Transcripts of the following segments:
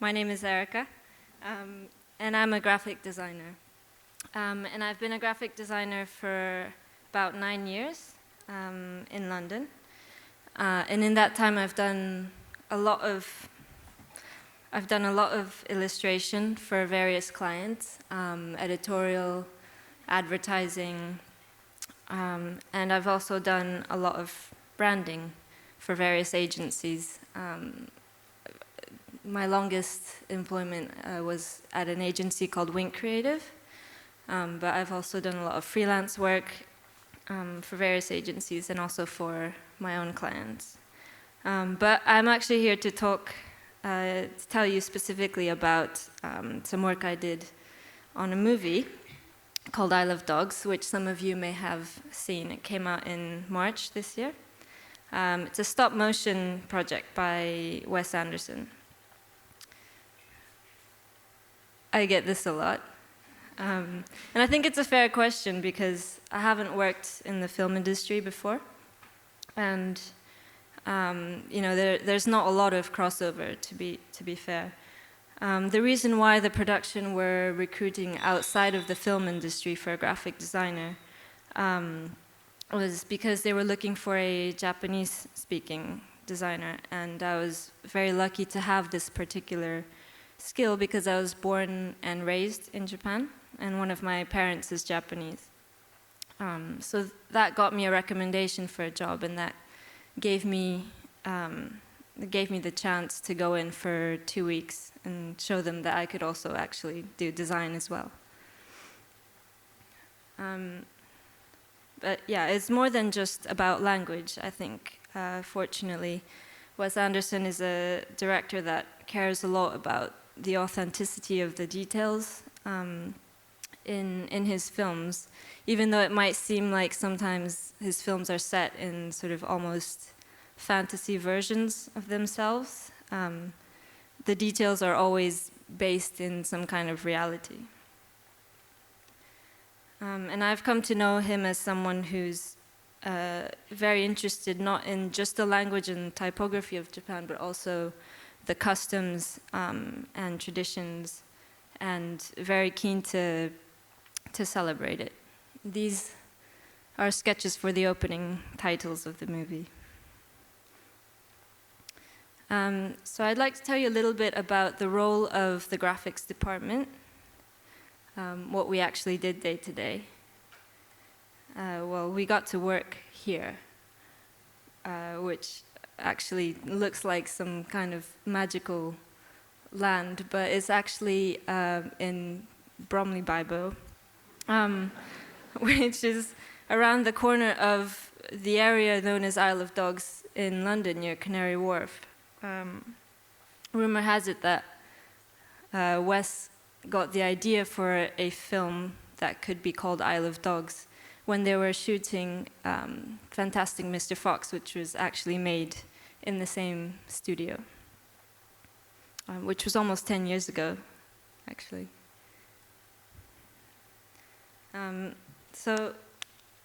My name is Erica, and I'm a graphic designer. And I've been a graphic designer for about 9 years in London. And in that time, I've done a lot of illustration for various clients, editorial, advertising, and I've also done a lot of branding for various agencies. My longest employment was at an agency called Wink Creative, but I've also done a lot of freelance work for various agencies and also for my own clients. But I'm actually here to tell you specifically about some work I did on a movie called I Love Dogs, which some of you may have seen. It came out in March this year. It's a stop-motion project by Wes Anderson. I get this a lot. And I think it's a fair question because I haven't worked in the film industry before. And there's not a lot of crossover, to be fair. The reason why the production were recruiting outside of the film industry for a graphic designer was because they were looking for a Japanese-speaking designer, and I was very lucky to have this particular skill because I was born and raised in Japan, and one of my parents is Japanese. So that got me a recommendation for a job, and that gave me the chance to go in for 2 weeks and show them that I could also actually do design as well. But yeah, it's more than just about language, I think. Fortunately, Wes Anderson is a director that cares a lot about the authenticity of the details in his films, even though it might seem like sometimes his films are set in sort of almost fantasy versions of themselves. The details are always based in some kind of reality. And I've come to know him as someone who's very interested not in just the language and typography of Japan, but also the customs and traditions, and very keen to celebrate it. These are sketches for the opening titles of the movie. So I'd like to tell you a little bit about the role of the graphics department, what we actually did day to day. Well, we got to work here, which actually looks like some kind of magical land, but it's actually in Bromley Bibo, which is around the corner of the area known as Isle of Dogs in London, near Canary Wharf. Rumor has it that Wes got the idea for a film that could be called Isle of Dogs when they were shooting Fantastic Mr. Fox, which was actually made in the same studio, which was almost 10 years ago, actually. So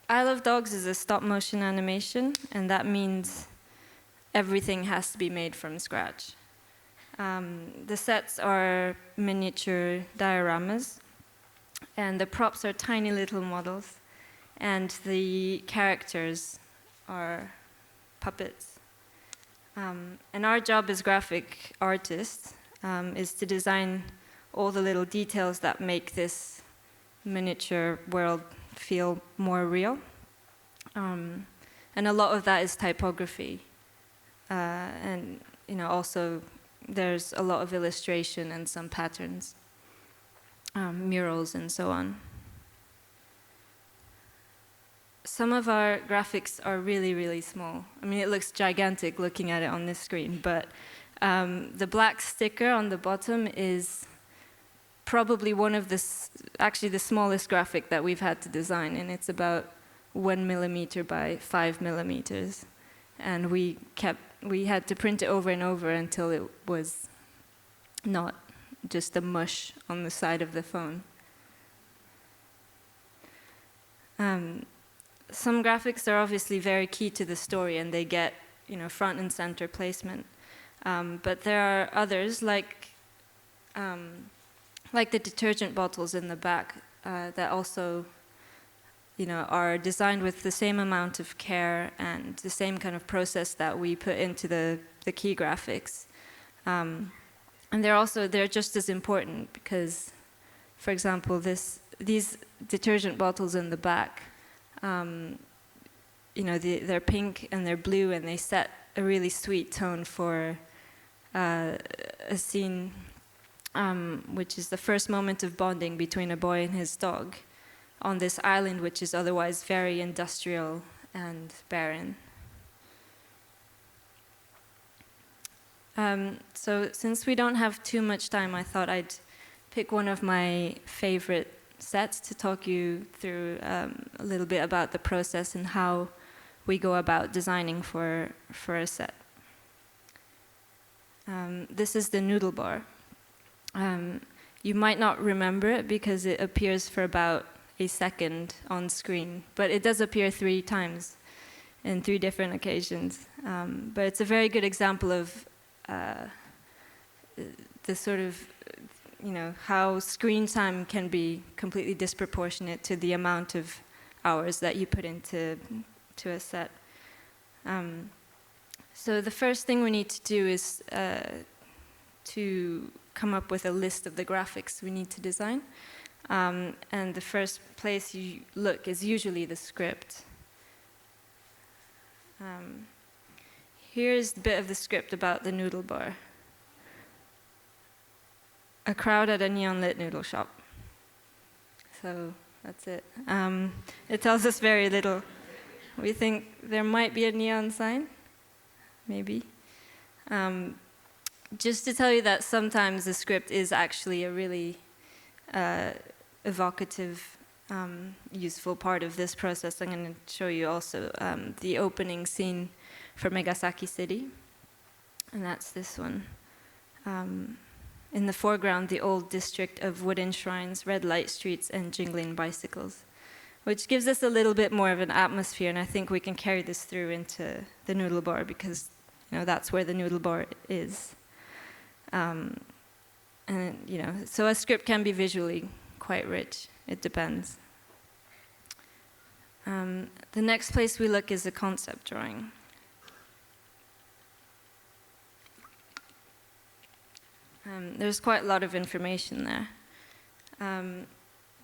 Isle of Dogs is a stop-motion animation, and that means everything has to be made from scratch. The sets are miniature dioramas, and the props are tiny little models, and the characters are puppets. And our job as graphic artists is to design all the little details that make this miniature world feel more real. And a lot of that is typography. And also there's a lot of illustration and some patterns, murals and so on. Some of our graphics are really, really small. I mean, it looks gigantic looking at it on this screen, but the black sticker on the bottom is probably actually the smallest graphic that we've had to design, and it's about 1 millimeter by 5 millimeters. And we had to print it over and over until it was not just a mush on the side of the phone. Some graphics are obviously very key to the story, and they get front and center placement. But there are others, like like the detergent bottles in the back that also, are designed with the same amount of care and the same kind of process that we put into the key graphics. And they're just as important because, for example, these detergent bottles in the back, they're pink and they're blue, and they set a really sweet tone for a scene, which is the first moment of bonding between a boy and his dog on this island, which is otherwise very industrial and barren. So since we don't have too much time, I thought I'd pick one of my favorite sets to talk you through a little bit about the process and how we go about designing for a set. This is the Noodle Bar. You might not remember it because it appears for about a second on screen, but it does appear 3 times in 3 different occasions. But it's a very good example of the sort of, how screen time can be completely disproportionate to the amount of hours that you put into a set. So the first thing we need to do is to come up with a list of the graphics we need to design. And the first place you look is usually the script. Here's a bit of the script about the Noodle Bar. A crowd at a neon-lit noodle shop. So that's it. It tells us very little. We think there might be a neon sign, maybe. Just to tell you that sometimes the script is actually a really evocative, useful part of this process. I'm going to show you also the opening scene for Megasaki City, and that's this one. In the foreground, the old district of wooden shrines, red light streets, and jingling bicycles, which gives us a little bit more of an atmosphere, and I think we can carry this through into the Noodle Bar because that's where the Noodle Bar is. And so a script can be visually quite rich. It depends. The next place we look is a concept drawing. There's quite a lot of information there.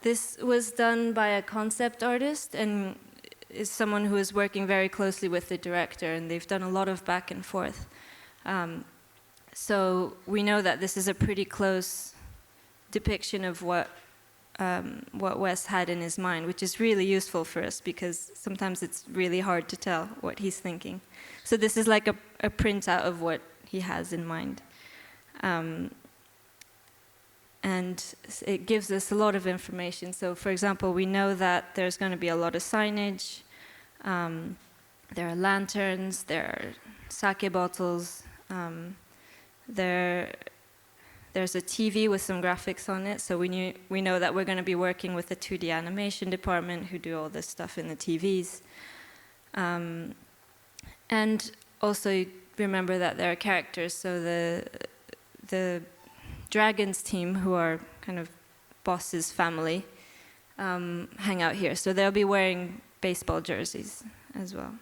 This was done by a concept artist and is someone who is working very closely with the director, and they've done a lot of back and forth. So we know that this is a pretty close depiction of what Wes had in his mind, which is really useful for us because sometimes it's really hard to tell what he's thinking. So this is like a printout of what he has in mind. And it gives us a lot of information. So, for example, we know that there's going to be a lot of signage. There are lanterns. There are sake bottles. There's a TV with some graphics on it. So we know that we're going to be working with the 2D animation department who do all this stuff in the TVs. And also remember that there are characters. So the Dragons team, who are kind of Boss's family, hang out here. So they'll be wearing baseball jerseys as well.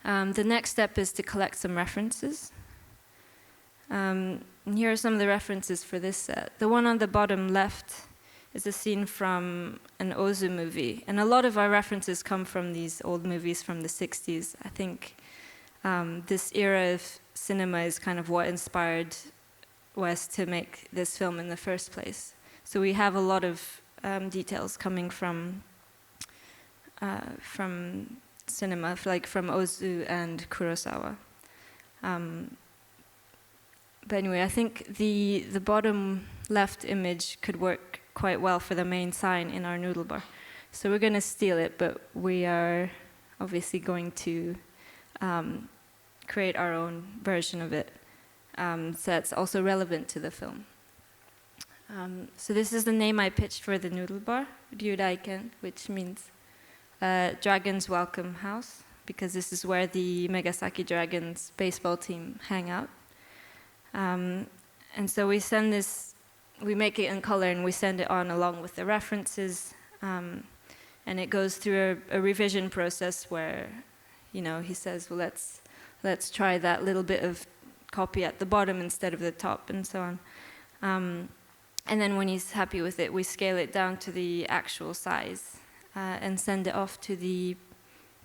The next step is to collect some references. And here are some of the references for this set. The one on the bottom left is a scene from an Ozu movie. And a lot of our references come from these old movies from the 60s. I think this era of cinema is kind of what inspired Wes to make this film in the first place. So we have a lot of details coming from cinema, like from Ozu and Kurosawa. But anyway, I think the bottom left image could work quite well for the main sign in our Noodle Bar. So we're going to steal it, but we are obviously going to create our own version of it. So that's also relevant to the film. So this is the name I pitched for the Noodle Bar, Ryudaiken, which means Dragon's Welcome House, because this is where the Megasaki Dragons baseball team hang out. And so we send this, we make it in color and we send it on along with the references. And it goes through a revision process where, you know, he says, well, let's try that little bit of copy at the bottom instead of the top, and so on. And then when he's happy with it, we scale it down to the actual size and send it off to the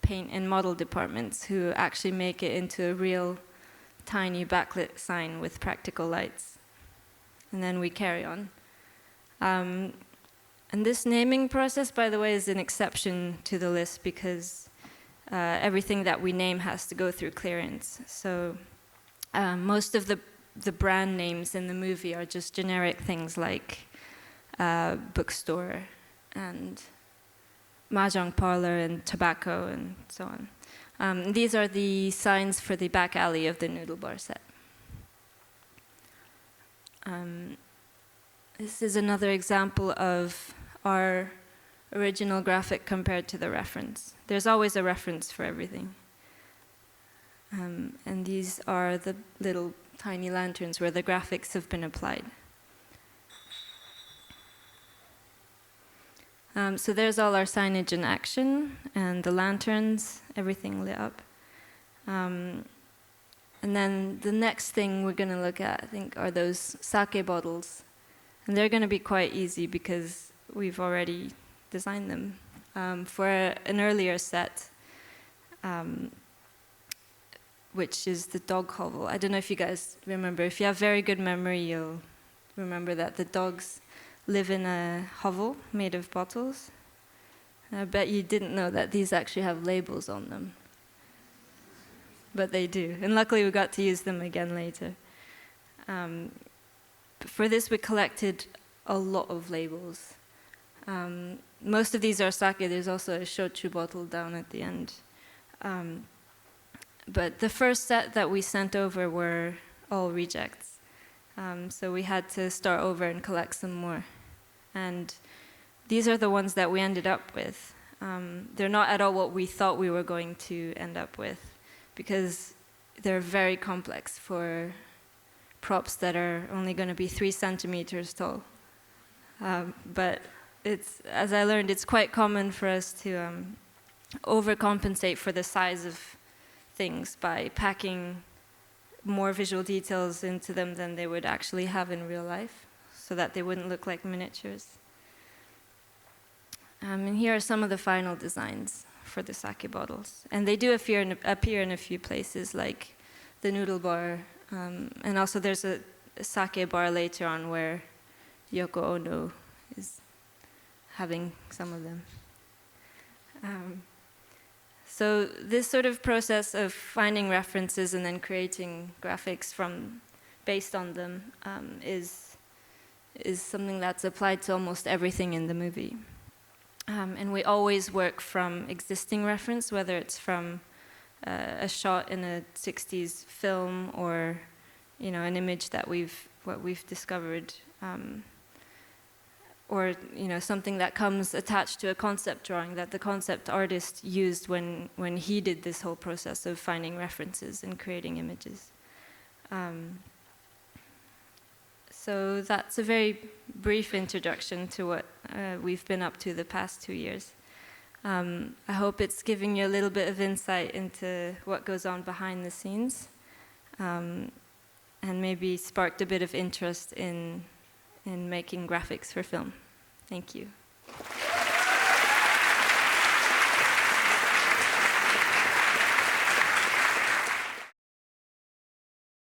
paint and model departments, who actually make it into a real tiny backlit sign with practical lights. And then we carry on. And this naming process, by the way, is an exception to the list because everything that we name has to go through clearance. So most of the brand names in the movie are just generic things like bookstore and mahjong parlor and tobacco and so on. These are the signs for the back alley of the Noodle Bar set. This is another example of our original graphic compared to the reference. There's always a reference for everything. And these are the little tiny lanterns where the graphics have been applied. So there's all our signage in action, and the lanterns, everything lit up. And then the next thing we're going to look at, I think, are those sake bottles. And they're going to be quite easy because we've already designed them. For an earlier set, which is the dog hovel. I don't know if you guys remember. If you have very good memory, you'll remember that the dogs live in a hovel made of bottles. I bet you didn't know that these actually have labels on them. But they do. And luckily we got to use them again later. For this we collected a lot of labels. Most of these are sake. There's also a shochu bottle down at the end. But the first set that we sent over were all rejects. So we had to start over and collect some more. And these are the ones that we ended up with. They're not at all what we thought we were going to end up with, because they're very complex for props that are only going to be 3 centimeters tall. But it's, as I learned, it's quite common for us to overcompensate for the size of things by packing more visual details into them than they would actually have in real life, so that they wouldn't look like miniatures. And here are some of the final designs for the sake bottles. And they do appear in a few places, like the Noodle Bar. And also there's a sake bar later on where Yoko Ono is having some of them. So this sort of process of finding references and then creating graphics based on them is something that's applied to almost everything in the movie. And we always work from existing reference, whether it's from a shot in a 60s film or, you know, an image that we've discovered, or, you know, something that comes attached to a concept drawing that the concept artist used when he did this whole process of finding references and creating images. So that's a very brief introduction to what we've been up to the past 2 years. I hope it's giving you a little bit of insight into what goes on behind the scenes, and maybe sparked a bit of interest in making graphics for film. Thank you.